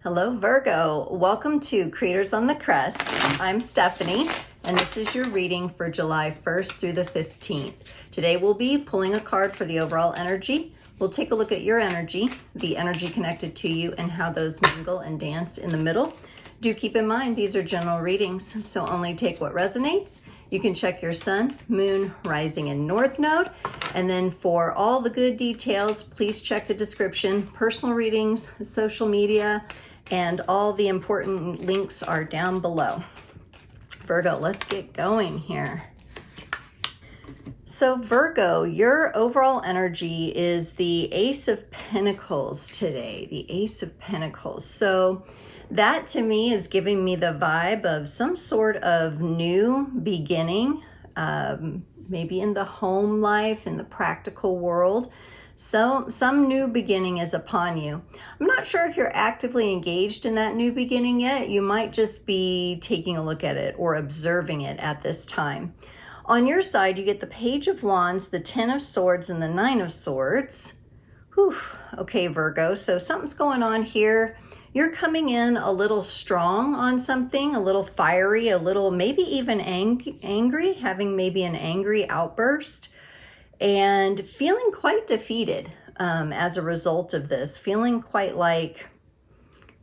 Hello Virgo, welcome to Creators on the Crest. I'm Stephanie and this is your reading for July 1st through the 15th. Today we'll be pulling a card for the overall energy. We'll take a look at your energy, the energy connected to you, and how those mingle and dance in the middle. Do keep in mind these are general readings, so only take what resonates. You can check your sun, moon, rising, and north node. And then for all the good details, please check the description. Personal readings, social media, and all the important links are down below. Virgo, let's get going here. So Virgo, your overall energy is the Ace of Pentacles today, the Ace of Pentacles. So that to me is giving me the vibe of some sort of new beginning, maybe in the home life, in the practical world. So some new beginning is upon you. I'm not sure if you're actively engaged in that new beginning yet. You might just be taking a look at it or observing it at this time. On your side, you get the Page of Wands, the Ten of Swords, and the Nine of Swords. Whew. Okay, Virgo, so something's going on here. You're coming in a little strong on something, a little fiery, a little maybe even angry, having maybe an angry outburst, and feeling quite defeated as a result of this, feeling quite like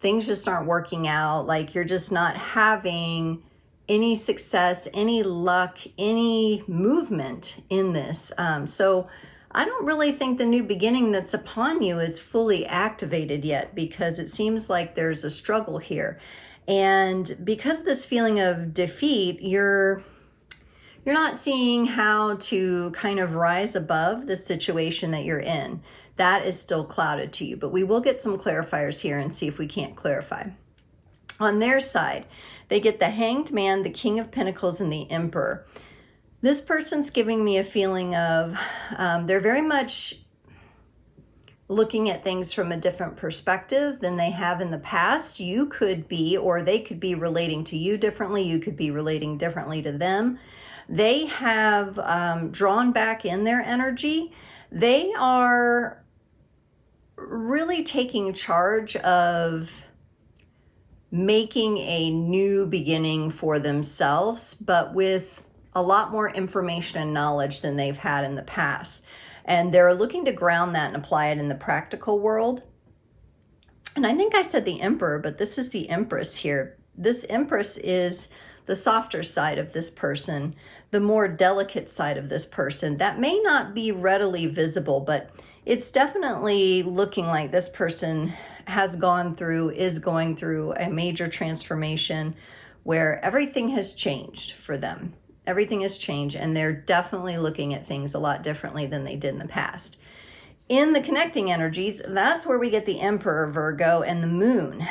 things just aren't working out, like you're just not having any success, any luck, any movement in this. So I don't really think the new beginning that's upon you is fully activated yet, because it seems like there's a struggle here. And because of this feeling of defeat, you're not seeing how to kind of rise above the situation that you're in. That is still clouded to you, but we will get some clarifiers here and see if we can't clarify. On their side, they get the Hanged Man, the King of Pentacles, and the Emperor. This person's giving me a feeling of they're very much looking at things from a different perspective than they have in the past. You could be, or they could be relating to you differently. You could be relating differently to them. They have drawn back in their energy. They are really taking charge of making a new beginning for themselves, but with a lot more information and knowledge than they've had in the past. And they're looking to ground that and apply it in the practical world. And I think I said the Emperor, but this is the Empress here. This Empress is the softer side of this person, the more delicate side of this person. That may not be readily visible, but it's definitely looking like this person has gone through, is going through a major transformation where everything has changed for them. Everything has changed, and they're definitely looking at things a lot differently than they did in the past. In the connecting energies, that's where we get the Emperor, Virgo, and the Moon.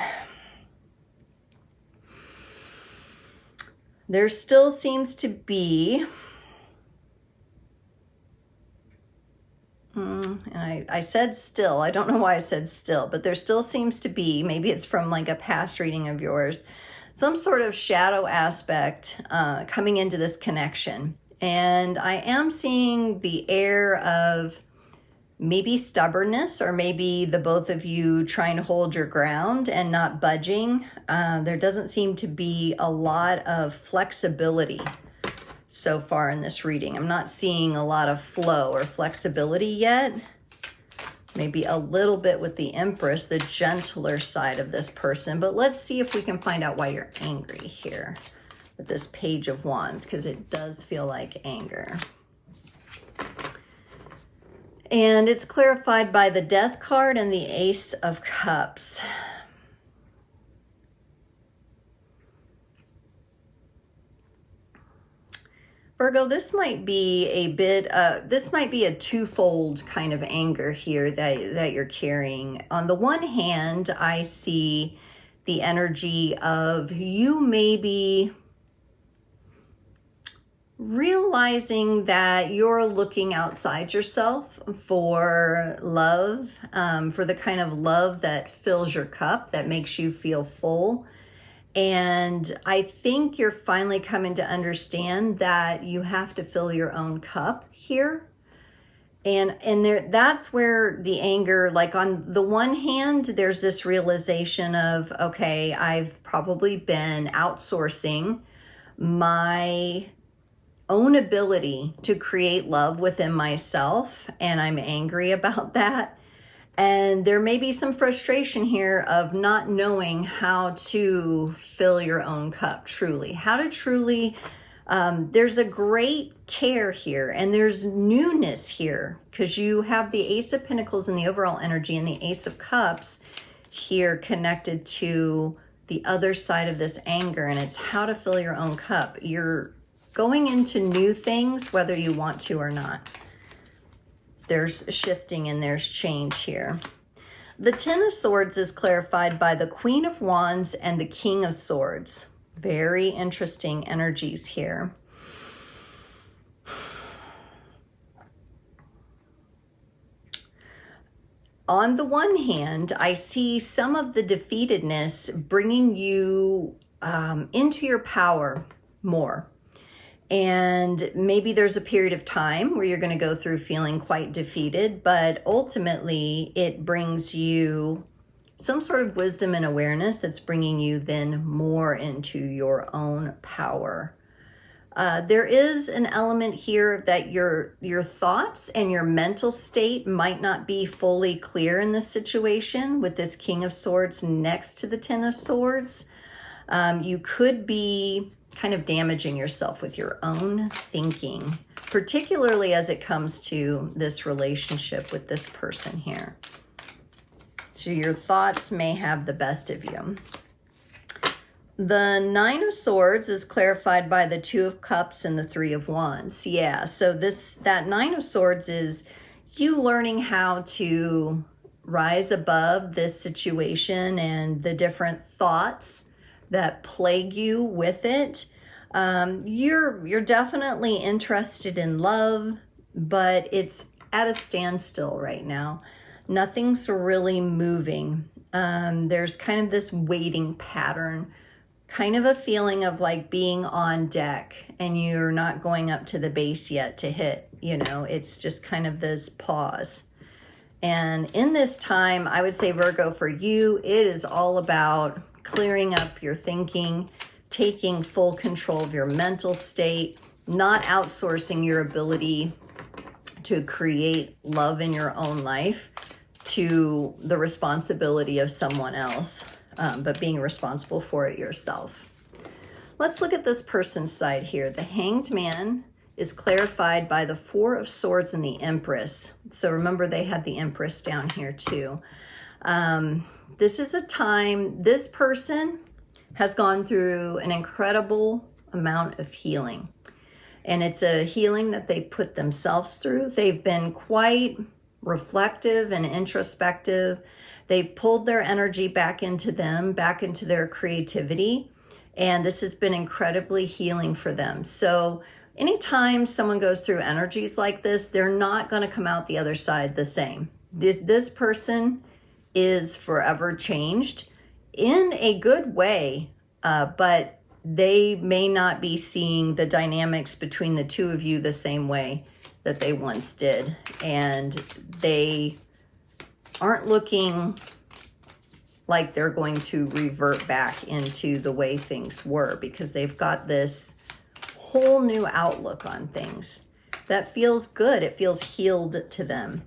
There still seems to be, and I said still, I don't know why I said still, but there still seems to be, maybe it's from like a past reading of yours, some sort of shadow aspect coming into this connection. And I am seeing the air of maybe stubbornness, or maybe the both of you trying to hold your ground and not budging. There doesn't seem to be a lot of flexibility so far in this reading. I'm not seeing a lot of flow or flexibility yet. Maybe a little bit with the Empress, the gentler side of this person. But let's see if we can find out why you're angry here with this Page of Wands, because it does feel like anger. And it's clarified by the Death card and the Ace of Cups. Virgo, this might be a bit, this might be a twofold kind of anger here that you're carrying. On the one hand, I see the energy of you maybe realizing that you're looking outside yourself for love, for the kind of love that fills your cup, that makes you feel full. And I think you're finally coming to understand that you have to fill your own cup here. And there, that's where the anger, like on the one hand, there's this realization of, okay, I've probably been outsourcing my own ability to create love within myself, and I'm angry about that. And there may be some frustration here of not knowing how to fill your own cup truly, how to truly, there's a great care here, and there's newness here, because you have the Ace of Pentacles in the overall energy and the Ace of Cups here connected to the other side of this anger, and it's how to fill your own cup. You're going into new things whether you want to or not. There's shifting and there's change here. The Ten of Swords is clarified by the Queen of Wands and the King of Swords. Very interesting energies here. On the one hand, I see some of the defeatedness bringing you into your power more. And maybe there's a period of time where you're going to go through feeling quite defeated, but ultimately it brings you some sort of wisdom and awareness that's bringing you then more into your own power. There is an element here that your thoughts and your mental state might not be fully clear in this situation with this King of Swords next to the Ten of Swords. You could be kind of damaging yourself with your own thinking, particularly as it comes to this relationship with this person here. So your thoughts may have the best of you. The Nine of Swords is clarified by the Two of Cups and the Three of Wands. Yeah, so that Nine of Swords is you learning how to rise above this situation and the different thoughts that plague you with it. You're definitely interested in love, but it's at a standstill right now. Nothing's really moving. There's kind of this waiting pattern, kind of a feeling of like being on deck and you're not going up to the base yet to hit, it's just kind of this pause. And in this time, I would say, Virgo, for you, it is all about clearing up your thinking, taking full control of your mental state, not outsourcing your ability to create love in your own life to the responsibility of someone else, but being responsible for it yourself. Let's look at this person's side here. The Hanged Man is clarified by the Four of Swords and the Empress. So remember, they had the Empress down here too. This is a time, this person has gone through an incredible amount of healing. And it's a healing that they put themselves through. They've been quite reflective and introspective. They've pulled their energy back into them, back into their creativity. And this has been incredibly healing for them. So anytime someone goes through energies like this, they're not going to come out the other side the same. This person is forever changed in a good way, but they may not be seeing the dynamics between the two of you the same way that they once did. And they aren't looking like they're going to revert back into the way things were, because they've got this whole new outlook on things that feels good. It feels healed to them.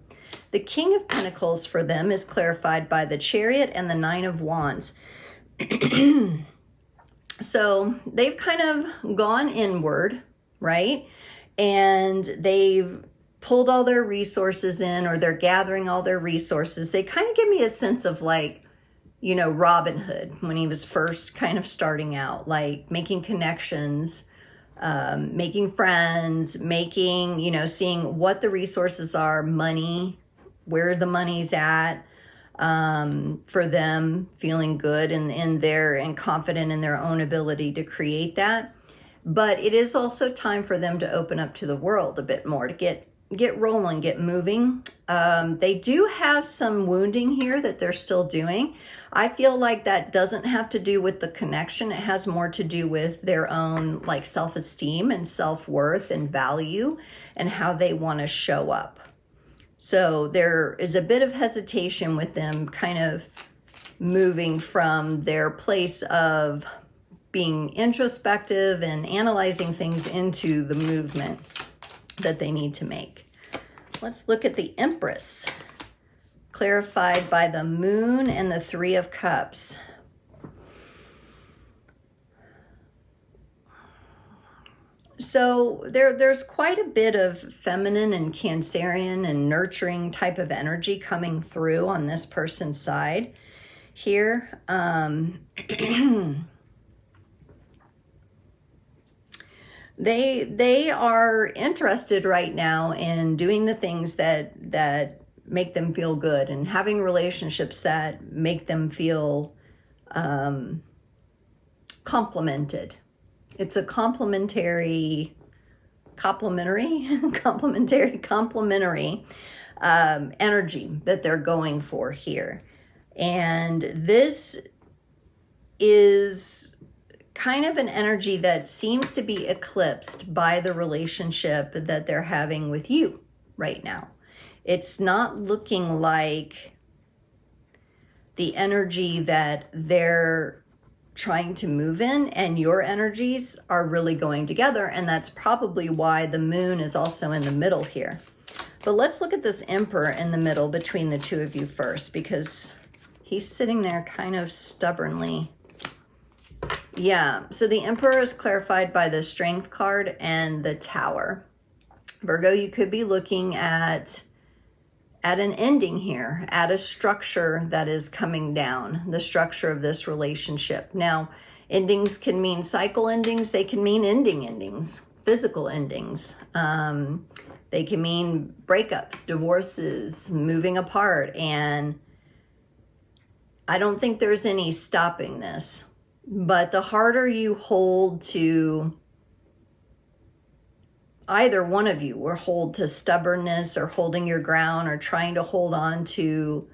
The King of Pentacles for them is clarified by the Chariot and the Nine of Wands. So they've kind of gone inward, right? And they've pulled all their resources in, or they're gathering all their resources. They kind of give me a sense of like, Robin Hood when he was first kind of starting out, like making connections, making friends, seeing what the resources are, money, where the money's at, for them, feeling good and confident in their own ability to create that. But it is also time for them to open up to the world a bit more, to get rolling, get moving. They do have some wounding here that they're still doing. I feel like that doesn't have to do with the connection. It has more to do with their own like self-esteem and self-worth and value and how they want to show up. So there is a bit of hesitation with them kind of moving from their place of being introspective and analyzing things into the movement that they need to make. Let's look at the Empress, clarified by the Moon and the Three of Cups. So there's quite a bit of feminine and Cancerian and nurturing type of energy coming through on this person's side here. They are interested right now in doing the things that make them feel good and having relationships that make them feel complimented. It's a complementary energy that they're going for here. And this is kind of an energy that seems to be eclipsed by the relationship that they're having with you right now. It's not looking like the energy that they're trying to move in and your energies are really going together, and that's probably why the Moon is also in the middle here. But let's look at this Emperor in the middle between the two of you first, because he's sitting there kind of stubbornly. Yeah, so the Emperor is clarified by the Strength card and the Tower. Virgo, you could be looking at an ending here, at a structure that is coming down, the structure of this relationship. Now, endings can mean cycle endings. They can mean endings, physical endings. They can mean breakups, divorces, moving apart. And I don't think there's any stopping this. But the harder you hold to either one of you, or hold to stubbornness or holding your ground or trying to hold on to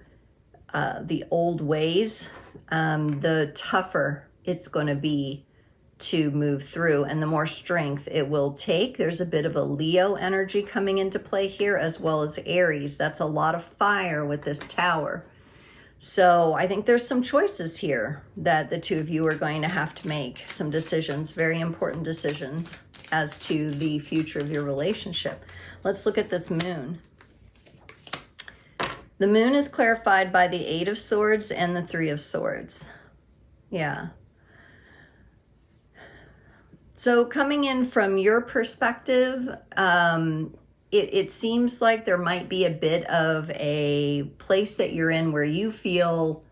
the old ways, the tougher it's going to be to move through and the more strength it will take. There's a bit of a Leo energy coming into play here, as well as Aries. That's a lot of fire with this Tower. So I think there's some choices here that the two of you are going to have to make, some decisions, very important decisions as to the future of your relationship. Let's look at this Moon. The Moon is clarified by the Eight of Swords and the Three of Swords. Yeah. So coming in from your perspective, it seems like there might be a bit of a place that you're in where you feel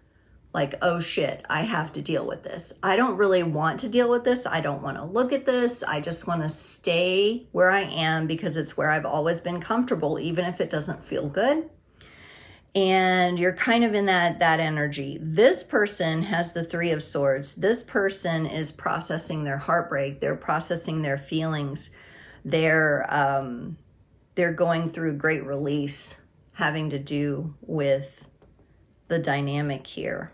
like, oh shit, I have to deal with this. I don't really want to deal with this. I don't want to look at this. I just want to stay where I am because it's where I've always been comfortable, even if it doesn't feel good. And you're kind of in that energy. This person has the Three of Swords. This person is processing their heartbreak. They're processing their feelings. They're going through great release, having to do with the dynamic here.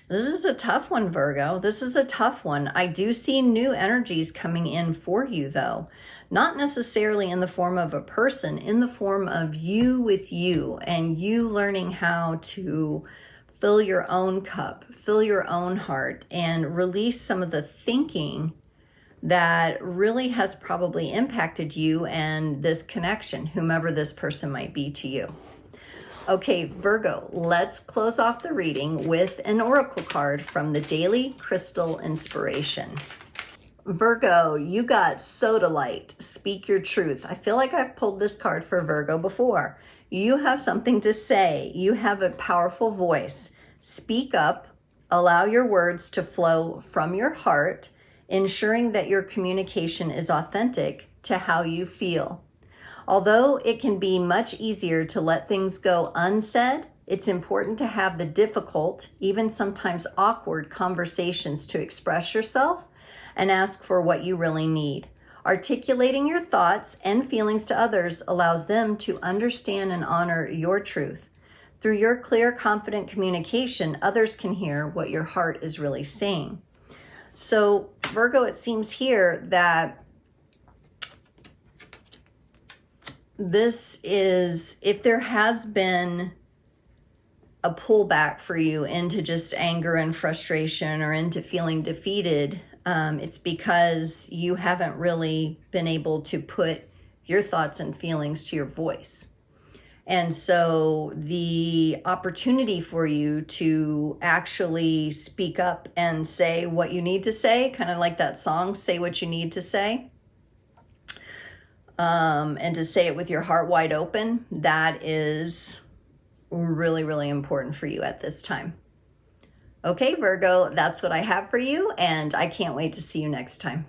This is a tough one, Virgo. This is a tough one. I do see new energies coming in for you, though. Not necessarily in the form of a person, in the form of you with you, and you learning how to fill your own cup, fill your own heart, and release some of the thinking that really has probably impacted you and this connection, whomever this person might be to you. Okay, Virgo, let's close off the reading with an oracle card from the Daily Crystal Inspiration. Virgo, you got Sodalite, speak your truth. I feel like I've pulled this card for Virgo before. You have something to say. You have a powerful voice. Speak up, allow your words to flow from your heart, ensuring that your communication is authentic to how you feel. Although it can be much easier to let things go unsaid, it's important to have the difficult, even sometimes awkward conversations to express yourself and ask for what you really need. Articulating your thoughts and feelings to others allows them to understand and honor your truth. Through your clear, confident communication, others can hear what your heart is really saying. So, Virgo, it seems here that this is, if there has been a pullback for you into just anger and frustration or into feeling defeated, it's because you haven't really been able to put your thoughts and feelings to your voice. And so the opportunity for you to actually speak up and say what you need to say, kind of like that song, Say What You Need to Say, and to say it with your heart wide open, that is really, really important for you at this time. Okay, Virgo, that's what I have for you, and I can't wait to see you next time.